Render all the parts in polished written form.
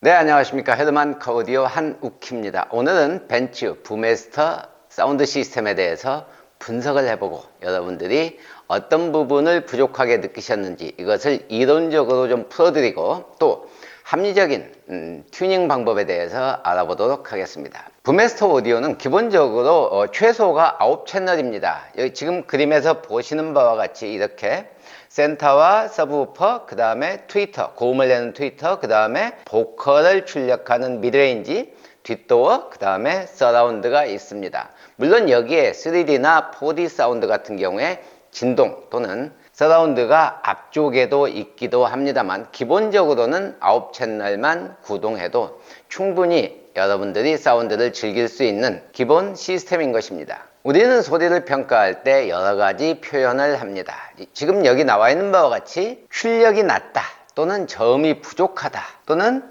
네, 안녕하십니까. 헤드만 카오디오 한욱희입니다. 오늘은 벤츠 부메스터 사운드 시스템에 대해서 분석을 해보고 여러분들이 어떤 부분을 부족하게 느끼셨는지 이것을 이론적으로 좀 풀어드리고 또 합리적인 튜닝 방법에 대해서 알아보도록 하겠습니다. 부메스터 오디오는 기본적으로 최소가 9채널입니다. 여기 지금 그림에서 보시는 바와 같이 이렇게 센터와 서브우퍼, 그 다음에 트위터, 고음을 내는 트위터, 그 다음에 보컬을 출력하는 미드레인지, 뒷도어, 그 다음에 서라운드가 있습니다. 물론 여기에 3D나 4D 사운드 같은 경우에 진동 또는 서라운드가 앞쪽에도 있기도 합니다만 기본적으로는 9채널만 구동해도 충분히 여러분들이 사운드를 즐길 수 있는 기본 시스템인 것입니다. 우리는 소리를 평가할 때 여러 가지 표현을 합니다. 지금 여기 나와 있는 바와 같이 출력이 낮다 또는 저음이 부족하다 또는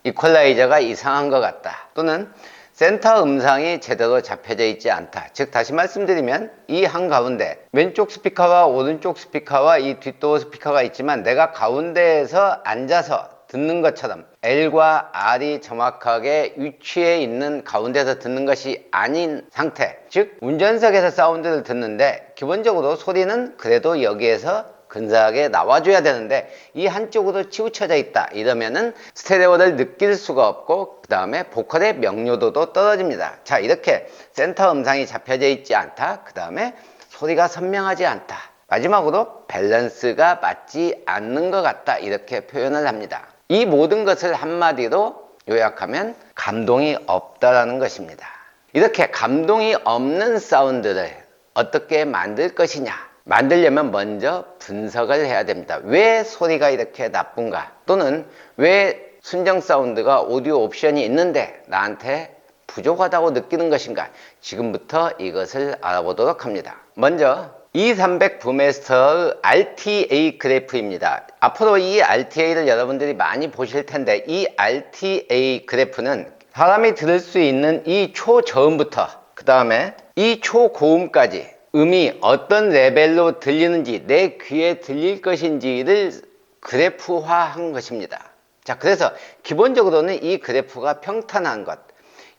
이퀄라이저가 이상한 것 같다 또는 센터 음상이 제대로 잡혀져 있지 않다. 즉 다시 말씀드리면 이 한가운데 왼쪽 스피커와 오른쪽 스피커와 이 뒷도어 스피커가 있지만 내가 가운데에서 앉아서 듣는 것처럼 L과 R이 정확하게 위치해 있는 가운데서 듣는 것이 아닌 상태, 즉 운전석에서 사운드를 듣는데 기본적으로 소리는 그래도 여기에서 근사하게 나와줘야 되는데 이 한쪽으로 치우쳐져 있다 이러면은 스테레오를 느낄 수가 없고 그 다음에 보컬의 명료도도 떨어집니다. 자, 이렇게 센터 음상이 잡혀져 있지 않다, 그 다음에 소리가 선명하지 않다, 마지막으로 밸런스가 맞지 않는 것 같다, 이렇게 표현을 합니다. 이 모든 것을 한마디로 요약하면 감동이 없다라는 것입니다. 이렇게 감동이 없는 사운드를 어떻게 만들 것이냐, 만들려면 먼저 분석을 해야 됩니다. 왜 소리가 이렇게 나쁜가, 또는 왜 순정 사운드가 오디오 옵션이 있는데 나한테 부족하다고 느끼는 것인가, 지금부터 이것을 알아보도록 합니다. 먼저 2300 부메스터의 RTA 그래프입니다. 앞으로 이 RTA를 여러분들이 많이 보실 텐데 이 RTA 그래프는 사람이 들을 수 있는 이 초저음부터 그 다음에 이 초고음까지 음이 어떤 레벨로 들리는지, 내 귀에 들릴 것인지를 그래프화한 것입니다. 자, 그래서 기본적으로는 이 그래프가 평탄한 것,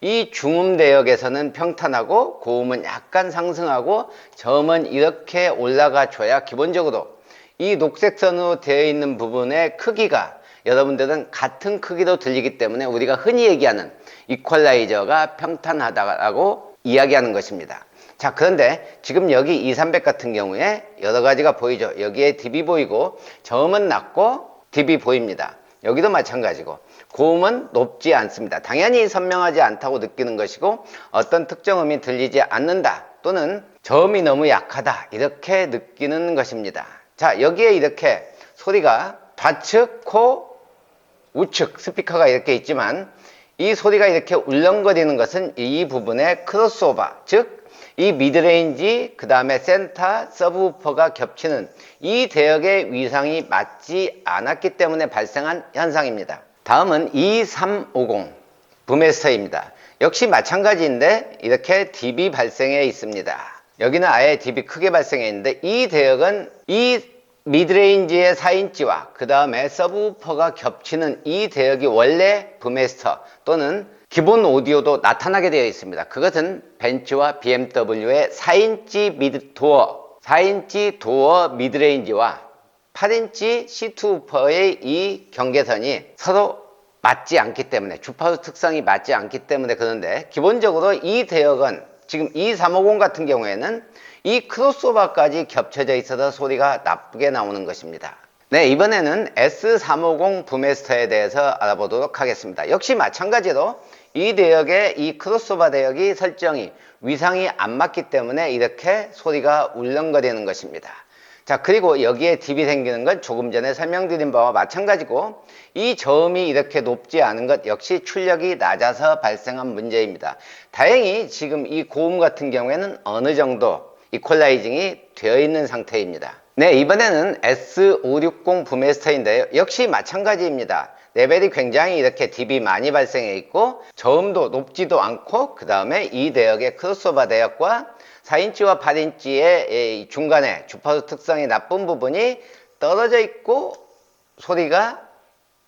이 중음 대역에서는 평탄하고 고음은 약간 상승하고 저음은 이렇게 올라가 줘야 기본적으로 이 녹색 선으로 되어 있는 부분의 크기가 여러분들은 같은 크기로 들리기 때문에 우리가 흔히 얘기하는 이퀄라이저가 평탄하다고 이야기하는 것입니다. 자, 그런데 지금 여기 2300 같은 경우에 여러 가지가 보이죠. 여기에 dB 보이고 저음은 낮고 dB 보입니다. 여기도 마찬가지고 고음은 높지 않습니다. 당연히 선명하지 않다고 느끼는 것이고 어떤 특정 음이 들리지 않는다 또는 저음이 너무 약하다 이렇게 느끼는 것입니다. 자, 여기에 이렇게 소리가 좌측, 코, 우측 스피커가 이렇게 있지만 이 소리가 이렇게 울렁거리는 것은 이 부분의 크로스오버, 즉 이 미드레인지 그 다음에 센터, 서브우퍼가 겹치는 이 대역의 위상이 맞지 않았기 때문에 발생한 현상입니다. 다음은 2350 부메스터입니다. 역시 마찬가지인데 이렇게 dB 발생해 있습니다. 여기는 아예 dB 크게 발생해 있는데 이 대역은 이 미드레인지의 4인치와 그 다음에 서브우퍼가 겹치는 이 대역이 원래 부메스터 또는 기본 오디오도 나타나게 되어 있습니다. 그것은 벤츠와 BMW의 4인치 도어 미드레인지와 8인치 C2 우퍼의 이 경계선이 서로 맞지 않기 때문에, 주파수 특성이 맞지 않기 때문에 그런데 기본적으로 이 대역은 지금 E350 같은 경우에는 이 크로스오버까지 겹쳐져 있어서 소리가 나쁘게 나오는 것입니다. 네, 이번에는 S350 부메스터에 대해서 알아보도록 하겠습니다. 역시 마찬가지로 이 대역의 이 크로스오버 대역이 설정이 위상이 안 맞기 때문에 이렇게 소리가 울렁거리는 것입니다. 자, 그리고 여기에 dB 생기는 건 조금 전에 설명드린 바와 마찬가지고 이 저음이 이렇게 높지 않은 것 역시 출력이 낮아서 발생한 문제입니다. 다행히 지금 이 고음 같은 경우에는 어느 정도 이퀄라이징이 되어 있는 상태입니다. 네, 이번에는 S560 부메스터인데요. 역시 마찬가지입니다. 레벨이 굉장히 이렇게 dB 많이 발생해 있고 저음도 높지도 않고 그 다음에 이 대역의 크로스오버 대역과 4인치와 8인치의 중간에 주파수 특성이 나쁜 부분이 떨어져 있고 소리가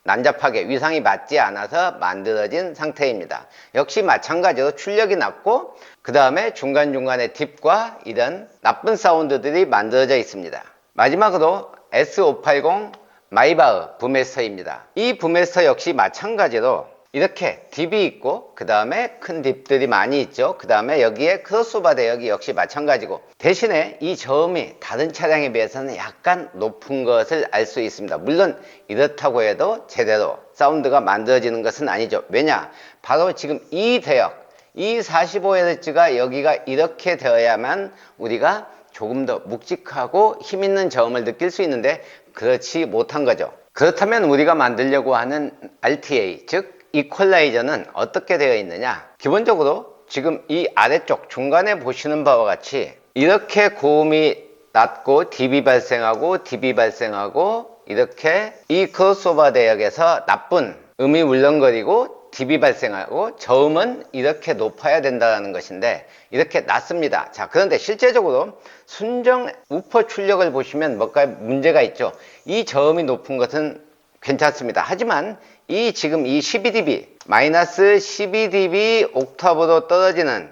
난잡하게 위상이 맞지 않아서 만들어진 상태입니다. 역시 마찬가지로 출력이 낮고 그 다음에 중간중간에 딥과 이런 나쁜 사운드들이 만들어져 있습니다. 마지막으로 S580 마이바흐 부메스터입니다. 이 부메스터 역시 마찬가지로 이렇게 딥이 있고 그 다음에 큰 딥들이 많이 있죠. 그 다음에 여기에 크로스오버 대역이 역시 마찬가지고, 대신에 이 저음이 다른 차량에 비해서는 약간 높은 것을 알 수 있습니다. 물론 이렇다고 해도 제대로 사운드가 만들어지는 것은 아니죠. 왜냐? 바로 지금 이 대역, 이 45Hz가 여기가 이렇게 되어야만 우리가 조금 더 묵직하고 힘있는 저음을 느낄 수 있는데 그렇지 못한 거죠. 그렇다면 우리가 만들려고 하는 RTA, 즉 이퀄라이저는 어떻게 되어 있느냐? 기본적으로 지금 이 아래쪽 중간에 보시는 바와 같이 이렇게 고음이 낮고 딥이 발생하고 딥이 발생하고, 이렇게 이 크로스오버 대역에서 나쁜 음이 울렁거리고 딥이 발생하고 저음은 이렇게 높아야 된다는 것인데 이렇게 낮습니다. 자, 그런데 실제적으로 순정 우퍼 출력을 보시면 뭔가 문제가 있죠. 이 저음이 높은 것은 괜찮습니다. 하지만 이 지금 이 12dB 마이너스 12dB 옥타브로 떨어지는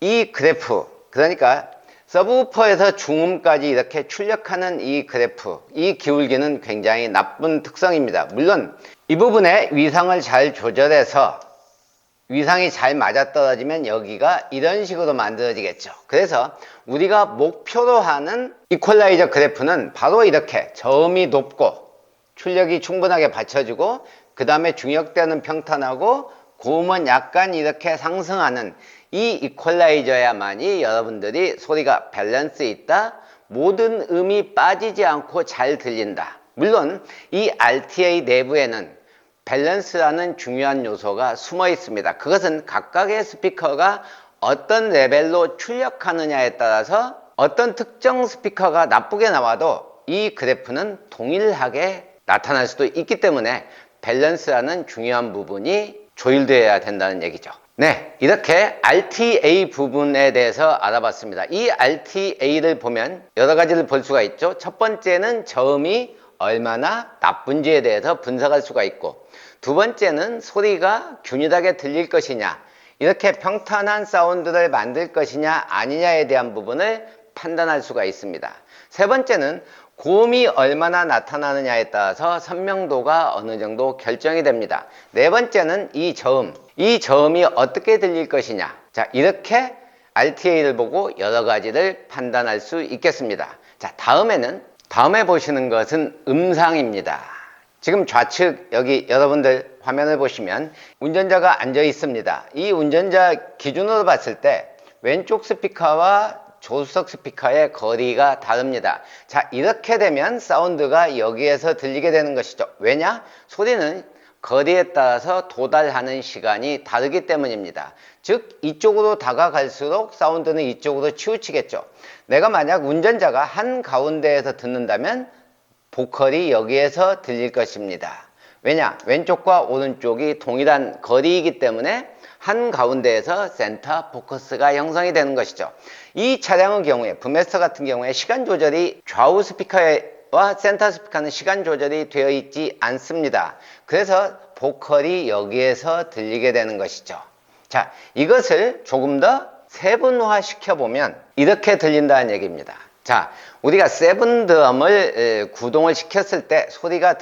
이 그래프, 그러니까 서브우퍼에서 중음까지 이렇게 출력하는 이 그래프, 이 기울기는 굉장히 나쁜 특성입니다. 물론 이 부분에 위상을 잘 조절해서 위상이 잘 맞아떨어지면 여기가 이런 식으로 만들어지겠죠. 그래서 우리가 목표로 하는 이퀄라이저 그래프는 바로 이렇게 저음이 높고 출력이 충분하게 받쳐주고 그 다음에 중역대는 평탄하고 고음은 약간 이렇게 상승하는 이 이퀄라이저야만이 여러분들이 소리가 밸런스 있다, 모든 음이 빠지지 않고 잘 들린다. 물론 이 RTA 내부에는 밸런스라는 중요한 요소가 숨어 있습니다. 그것은 각각의 스피커가 어떤 레벨로 출력하느냐에 따라서 어떤 특정 스피커가 나쁘게 나와도 이 그래프는 동일하게 나타날 수도 있기 때문에 밸런스라는 중요한 부분이 조율되어야 된다는 얘기죠. 네, 이렇게 RTA 부분에 대해서 알아봤습니다. 이 RTA를 보면 여러 가지를 볼 수가 있죠. 첫 번째는 저음이 얼마나 나쁜지에 대해서 분석할 수가 있고, 두 번째는 소리가 균일하게 들릴 것이냐, 이렇게 평탄한 사운드를 만들 것이냐 아니냐에 대한 부분을 판단할 수가 있습니다. 세 번째는 고음이 얼마나 나타나느냐에 따라서 선명도가 어느 정도 결정이 됩니다. 네 번째는 이 저음이 어떻게 들릴 것이냐. 자, 이렇게 RTA를 보고 여러 가지를 판단할 수 있겠습니다. 자, 다음에 보시는 것은 음상입니다. 지금 좌측 여기 여러분들 화면을 보시면 운전자가 앉아 있습니다. 이 운전자 기준으로 봤을 때 왼쪽 스피커와 조수석 스피커의 거리가 다릅니다. 자, 이렇게 되면 사운드가 여기에서 들리게 되는 것이죠. 왜냐? 소리는 거리에 따라서 도달하는 시간이 다르기 때문입니다. 즉 이쪽으로 다가갈수록 사운드는 이쪽으로 치우치겠죠. 내가 만약 운전자가 한가운데에서 듣는다면 보컬이 여기에서 들릴 것입니다. 왜냐? 왼쪽과 오른쪽이 동일한 거리이기 때문에 한가운데에서 센터 포커스가 형성이 되는 것이죠. 이 차량의 경우에 부메스터 같은 경우에 시간 조절이 좌우 스피커와 센터 스피커는 시간 조절이 되어 있지 않습니다. 그래서 보컬이 여기에서 들리게 되는 것이죠. 자, 이것을 조금 더 세분화 시켜보면 이렇게 들린다는 얘기입니다. 자, 우리가 세븐 드럼을 구동을 시켰을 때 소리가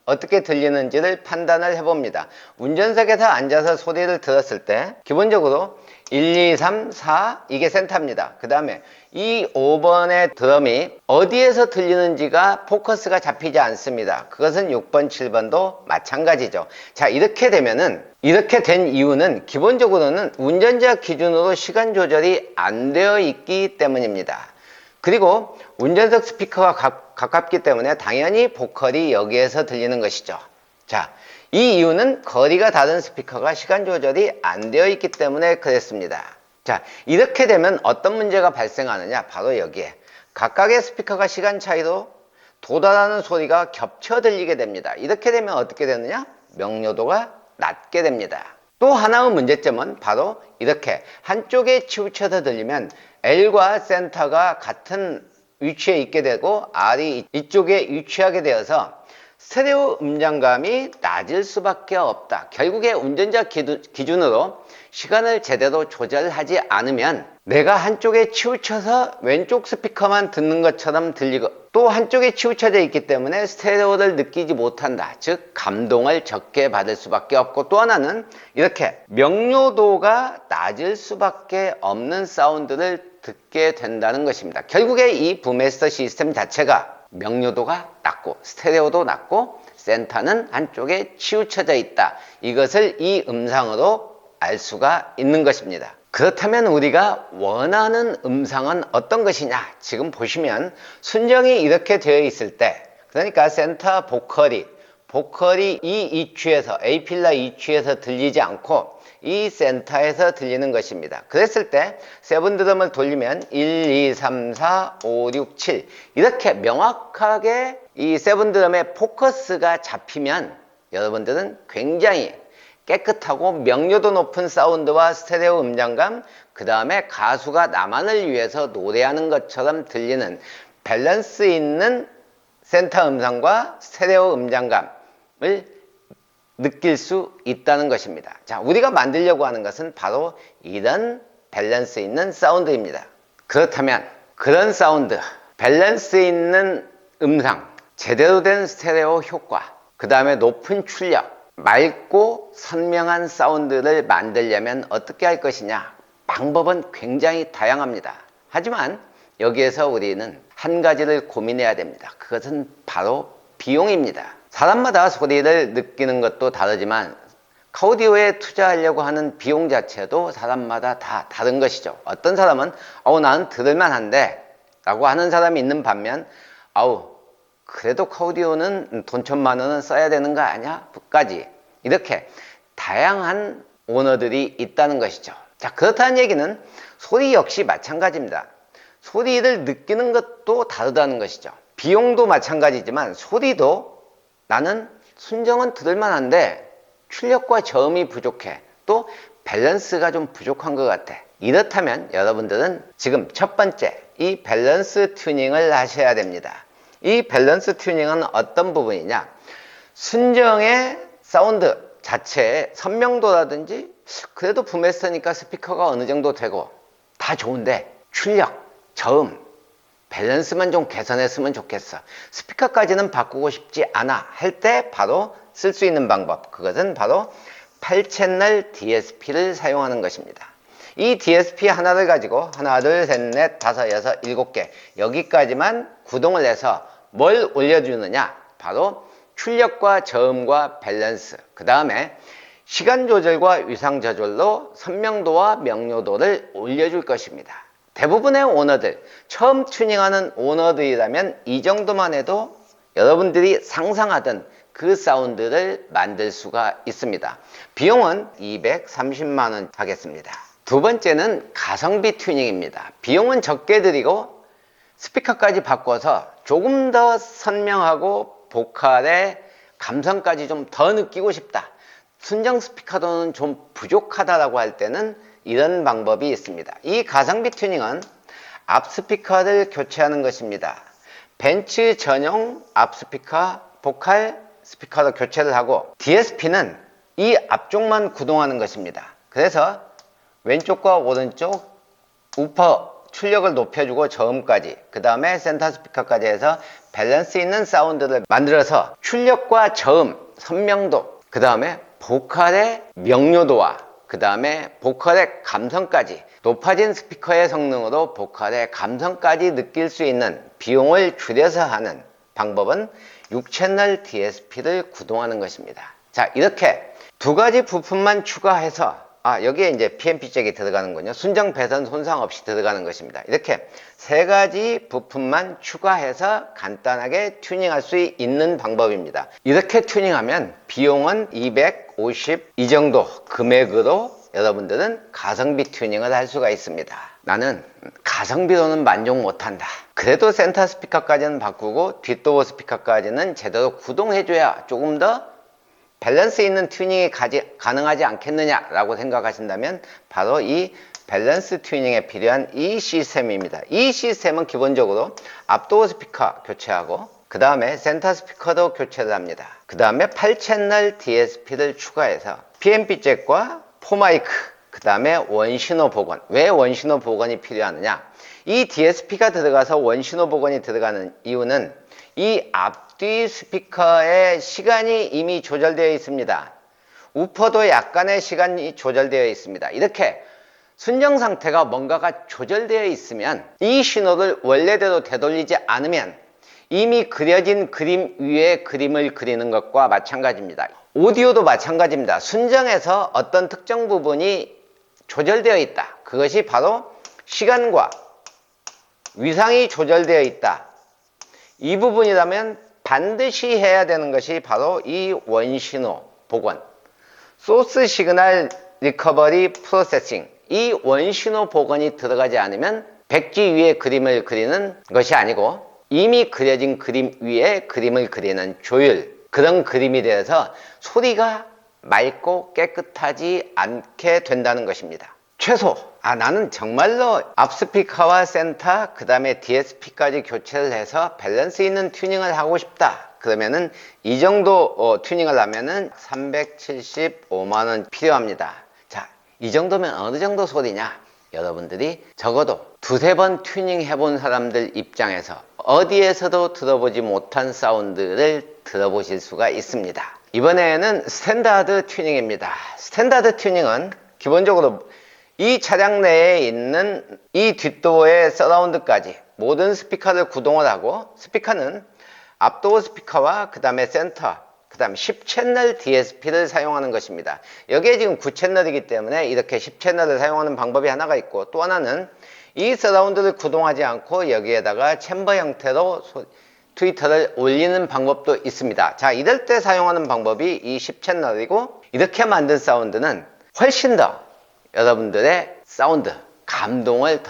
어떻게 들리는지를 판단을 해봅니다. 운전석에서 앉아서 소리를 들었을 때 기본적으로 1, 2, 3, 4 이게 센터입니다. 그 다음에 이 5번의 드럼이 어디에서 들리는지가 포커스가 잡히지 않습니다. 그것은 6번, 7번도 마찬가지죠. 자, 이렇게 된 이유는 기본적으로는 운전자 기준으로 시간 조절이 안 되어 있기 때문입니다. 그리고 운전석 스피커가 가깝기 때문에 당연히 보컬이 여기에서 들리는 것이죠. 자, 이 이유는 거리가 다른 스피커가 시간 조절이 안 되어 있기 때문에 그랬습니다. 자, 이렇게 되면 어떤 문제가 발생하느냐? 바로 여기에 각각의 스피커가 시간 차이로 도달하는 소리가 겹쳐 들리게 됩니다. 이렇게 되면 어떻게 되느냐? 명료도가 낮게 됩니다. 또 하나의 문제점은 바로 이렇게 한쪽에 치우쳐서 들리면 L과 센터가 같은 위치에 있게 되고 R이 이쪽에 위치하게 되어서 스테레오 음장감이 낮을 수밖에 없다. 결국에 운전자 기준으로 시간을 제대로 조절하지 않으면 내가 한쪽에 치우쳐서 왼쪽 스피커만 듣는 것처럼 들리고 또 한쪽에 치우쳐져 있기 때문에 스테레오를 느끼지 못한다. 즉 감동을 적게 받을 수밖에 없고, 또 하나는 이렇게 명료도가 낮을 수밖에 없는 사운드를 듣게 된다는 것입니다. 결국에 이 부메스터 시스템 자체가 명료도가 낮고 스테레오도 낮고 센터는 한쪽에 치우쳐져 있다. 이것을 이 음상으로 알 수가 있는 것입니다. 그렇다면 우리가 원하는 음상은 어떤 것이냐? 지금 보시면 순정이 이렇게 되어 있을 때, 그러니까 센터 보컬이 이 EQ에서 A필라 EQ에서 들리지 않고 이 센터에서 들리는 것입니다. 그랬을 때 세븐 드럼을 돌리면 1, 2, 3, 4, 5, 6, 7 이렇게 명확하게 이 세븐 드럼의 포커스가 잡히면 여러분들은 굉장히 깨끗하고 명료도 높은 사운드와 스테레오 음장감, 그 다음에 가수가 나만을 위해서 노래하는 것처럼 들리는 밸런스 있는 센터 음상과 스테레오 음장감을 느낄 수 있다는 것입니다. 자, 우리가 만들려고 하는 것은 바로 이런 밸런스 있는 사운드입니다. 그렇다면 그런 사운드, 밸런스 있는 음상, 제대로 된 스테레오 효과, 그 다음에 높은 출력, 맑고 선명한 사운드를 만들려면 어떻게 할 것이냐? 방법은 굉장히 다양합니다. 하지만 여기에서 우리는 한 가지를 고민해야 됩니다. 그것은 바로 비용입니다. 사람마다 소리를 느끼는 것도 다르지만 카오디오에 투자하려고 하는 비용 자체도 사람마다 다 다른 것이죠. 어떤 사람은 나는 들을만 한데 라고 하는 사람이 있는 반면 그래도 카오디오는 돈 1,000만 원은 써야 되는 거 아니야? 까지 이렇게 다양한 오너들이 있다는 것이죠. 자, 그렇다는 얘기는 소리 역시 마찬가지입니다. 소리를 느끼는 것도 다르다는 것이죠. 비용도 마찬가지지만 소리도 나는 순정은 들을만 한데 출력과 저음이 부족해, 또 밸런스가 좀 부족한 것 같아. 이렇다면 여러분들은 지금 첫 번째 이 밸런스 튜닝을 하셔야 됩니다. 이 밸런스 튜닝은 어떤 부분이냐? 순정의 사운드 자체의 선명도라든지 그래도 부메스터니까 스피커가 어느 정도 되고 다 좋은데 출력, 저음, 밸런스만 좀 개선했으면 좋겠어. 스피커까지는 바꾸고 싶지 않아 할 때 바로 쓸 수 있는 방법, 그것은 바로 8채널 DSP를 사용하는 것입니다. 이 DSP 하나를 가지고 하나, 둘, 셋, 넷, 다섯, 여섯, 일곱 개 여기까지만 구동을 해서 뭘 올려주느냐? 바로 출력과 저음과 밸런스, 그 다음에 시간 조절과 위상 조절로 선명도와 명료도를 올려줄 것입니다. 대부분의 오너들, 처음 튜닝하는 오너들이라면 이 정도만 해도 여러분들이 상상하던 그 사운드를 만들 수가 있습니다. 비용은 230만 원 하겠습니다. 두 번째는 가성비 튜닝입니다. 비용은 적게 들이고 스피커까지 바꿔서 조금 더 선명하고 보컬의 감성까지 좀 더 느끼고 싶다, 순정 스피커로는 좀 부족하다라고 할 때는 이런 방법이 있습니다. 이 가성비 튜닝은 앞 스피커를 교체하는 것입니다. 벤츠 전용 앞 스피커, 보컬 스피커로 교체를 하고, DSP는 이 앞쪽만 구동하는 것입니다. 그래서 왼쪽과 오른쪽 우퍼 출력을 높여주고 저음까지, 그 다음에 센터 스피커까지 해서 밸런스 있는 사운드를 만들어서 출력과 저음, 선명도, 그 다음에 보컬의 명료도와 그 다음에 보컬의 감성까지, 높아진 스피커의 성능으로 보컬의 감성까지 느낄 수 있는 비용을 줄여서 하는 방법은 6채널 DSP를 구동하는 것입니다. 자, 이렇게 두 가지 부품만 추가해서 여기에 이제 PMP 잭이 들어가는군요. 순정 배선 손상 없이 들어가는 것입니다. 이렇게 세 가지 부품만 추가해서 간단하게 튜닝할 수 있는 방법입니다. 이렇게 튜닝하면 비용은 250 이 정도 금액으로 여러분들은 가성비 튜닝을 할 수가 있습니다. 나는 가성비로는 만족 못한다, 그래도 센터 스피커까지는 바꾸고 뒷도어 스피커까지는 제대로 구동해줘야 조금 더 밸런스 있는 튜닝이 가능하지 않겠느냐라고 생각하신다면 바로 이 밸런스 튜닝에 필요한 이 시스템입니다. 이 시스템은 기본적으로 앞도어 스피커 교체하고 그 다음에 센터 스피커도 교체를 합니다. 그 다음에 8채널 DSP를 추가해서 PNP 잭과 포마이크, 그 다음에 원신호 복원. 왜 원신호 복원이 필요하느냐? 이 DSP가 들어가서 원신호 복원이 들어가는 이유는 이 앞뒤 스피커의 시간이 이미 조절되어 있습니다. 우퍼도 약간의 시간이 조절되어 있습니다. 이렇게 순정 상태가 뭔가가 조절되어 있으면 이 신호를 원래대로 되돌리지 않으면 이미 그려진 그림 위에 그림을 그리는 것과 마찬가지입니다. 오디오도 마찬가지입니다. 순정에서 어떤 특정 부분이 조절되어 있다. 그것이 바로 시간과 위상이 조절되어 있다. 이 부분이라면 반드시 해야 되는 것이 바로 이 원신호 복원, 소스 시그널 리커버리 프로세싱, 이 원신호 복원이 들어가지 않으면 백지 위에 그림을 그리는 것이 아니고 이미 그려진 그림 위에 그림을 그리는 조율, 그런 그림이 되어서 소리가 맑고 깨끗하지 않게 된다는 것입니다. 최소 나는 정말로 앞 스피커와 센터 그 다음에 DSP까지 교체를 해서 밸런스 있는 튜닝을 하고 싶다. 그러면은 이 정도 튜닝을 하면은 375만원 필요합니다. 자, 이 정도면 어느 정도 소리냐? 여러분들이 적어도 두세 번 튜닝 해본 사람들 입장에서 어디에서도 들어보지 못한 사운드를 들어보실 수가 있습니다. 이번에는 스탠다드 튜닝입니다. 스탠다드 튜닝은 기본적으로 이 차량 내에 있는 이 뒷도어의 서라운드까지 모든 스피커를 구동을 하고, 스피커는 앞도어 스피커와 그 다음에 센터, 그 다음에 10채널 DSP를 사용하는 것입니다. 여기에 지금 9채널이기 때문에 이렇게 10채널을 사용하는 방법이 하나가 있고, 또 하나는 이 서라운드를 구동하지 않고 여기에다가 챔버 형태로 트위터를 올리는 방법도 있습니다. 자, 이럴 때 사용하는 방법이 이 10채널이고, 이렇게 만든 사운드는 훨씬 더 여러분들의 사운드, 감동을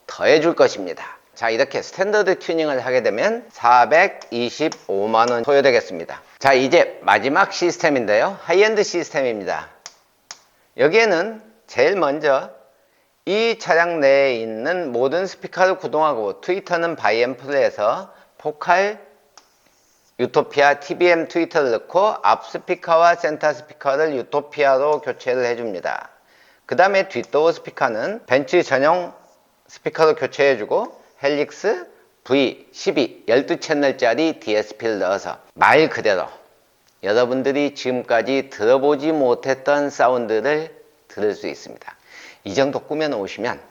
더해줄 것입니다. 자, 이렇게 스탠더드 튜닝을 하게 되면 425만원 소요되겠습니다. 자, 이제 마지막 시스템인데요. 하이엔드 시스템입니다. 여기에는 제일 먼저 이 차량 내에 있는 모든 스피커를 구동하고, 트위터는 바이앰프를 해서 포칼, 유토피아, TBM 트위터를 넣고 앞 스피커와 센터 스피커를 유토피아로 교체를 해줍니다. 그 다음에 뒷도어 스피커는 벤츠 전용 스피커로 교체해주고, 헬릭스 V12 12채널짜리 DSP를 넣어서 말 그대로 여러분들이 지금까지 들어보지 못했던 사운드를 들을 수 있습니다. 이 정도 꾸며 놓으시면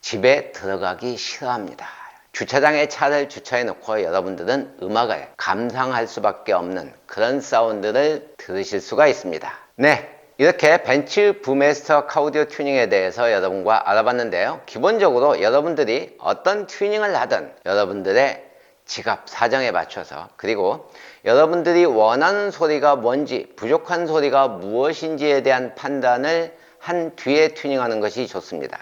집에 들어가기 싫어합니다. 주차장에 차를 주차해 놓고 여러분들은 음악을 감상할 수밖에 없는 그런 사운드를 들으실 수가 있습니다. 네, 이렇게 벤츠 부메스터 카우디오 튜닝에 대해서 여러분과 알아봤는데요. 기본적으로 여러분들이 어떤 튜닝을 하든 여러분들의 지갑 사정에 맞춰서, 그리고 여러분들이 원하는 소리가 뭔지, 부족한 소리가 무엇인지에 대한 판단을 한 뒤에 튜닝하는 것이 좋습니다.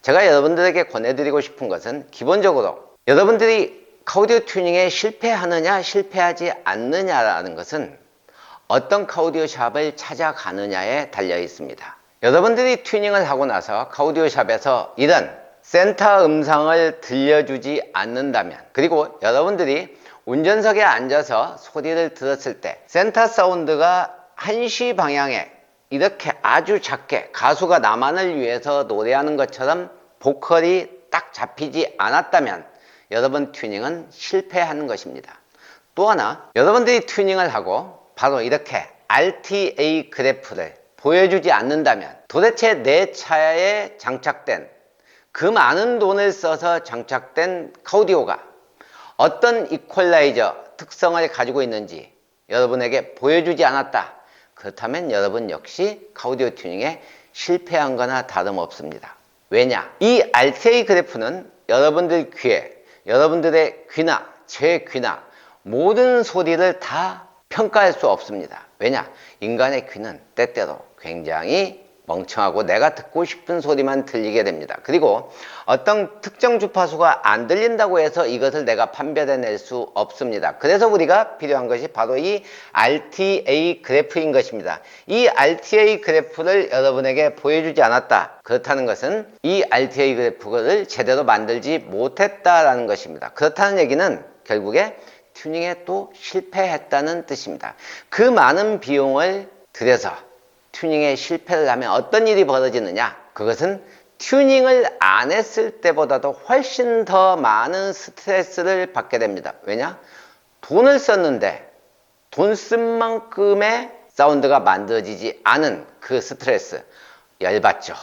제가 여러분들에게 권해드리고 싶은 것은, 기본적으로 여러분들이 카우디오 튜닝에 실패하느냐 실패하지 않느냐라는 것은 어떤 카우디오 샵을 찾아가느냐에 달려 있습니다. 여러분들이 튜닝을 하고 나서 카우디오 샵에서 이런 센터 음성을 들려주지 않는다면, 그리고 여러분들이 운전석에 앉아서 소리를 들었을 때 센터 사운드가 1시 방향에 이렇게 아주 작게 가수가 나만을 위해서 노래하는 것처럼 보컬이 딱 잡히지 않았다면 여러분 튜닝은 실패하는 것입니다. 또 하나, 여러분들이 튜닝을 하고 바로 이렇게 RTA 그래프를 보여주지 않는다면, 도대체 내 차에 장착된 그 많은 돈을 써서 장착된 카우디오가 어떤 이퀄라이저 특성을 가지고 있는지 여러분에게 보여주지 않았다. 그렇다면 여러분 역시 카우디오 튜닝에 실패한 거나 다름없습니다. 왜냐? 이 RTA 그래프는 여러분들 귀에, 여러분들의 귀나 제 귀나 모든 소리를 다 평가할 수 없습니다. 왜냐? 인간의 귀는 때때로 굉장히 멍청하고 내가 듣고 싶은 소리만 들리게 됩니다. 그리고 어떤 특정 주파수가 안 들린다고 해서 이것을 내가 판별해낼 수 없습니다. 그래서 우리가 필요한 것이 바로 이 RTA 그래프인 것입니다. 이 RTA 그래프를 여러분에게 보여주지 않았다. 그렇다는 것은 이 RTA 그래프를 제대로 만들지 못했다라는 것입니다. 그렇다는 얘기는 결국에 튜닝에 또 실패했다는 뜻입니다. 그 많은 비용을 들여서 튜닝에 실패를 하면 어떤 일이 벌어지느냐? 그것은 튜닝을 안 했을 때보다도 훨씬 더 많은 스트레스를 받게 됩니다. 왜냐? 돈을 썼는데 돈 쓴 만큼의 사운드가 만들어지지 않은 그 스트레스, 열받죠.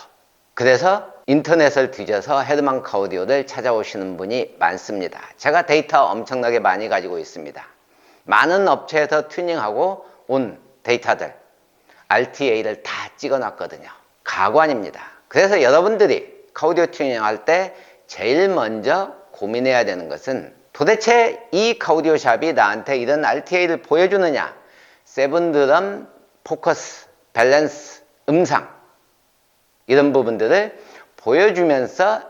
그래서 인터넷을 뒤져서 헤드만크 오디오를 찾아오시는 분이 많습니다. 제가 데이터 엄청나게 많이 가지고 있습니다. 많은 업체에서 튜닝하고 온 데이터들, RTA를 다 찍어놨거든요. 가관입니다. 그래서 여러분들이 카오디오 튜닝할 때 제일 먼저 고민해야 되는 것은 도대체 이 카오디오 샵이 나한테 이런 RTA를 보여주느냐? 세븐드럼, 포커스, 밸런스, 음상 이런 부분들을 보여주면서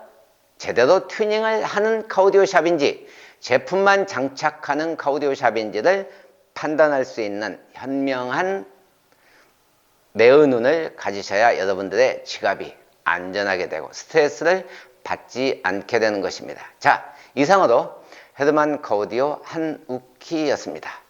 제대로 튜닝을 하는 카오디오 샵인지 제품만 장착하는 카오디오 샵인지를 판단할 수 있는 현명한 매의 눈을 가지셔야 여러분들의 지갑이 안전하게 되고 스트레스를 받지 않게 되는 것입니다. 자, 이상으로 헤드만크 오디오 한우키였습니다.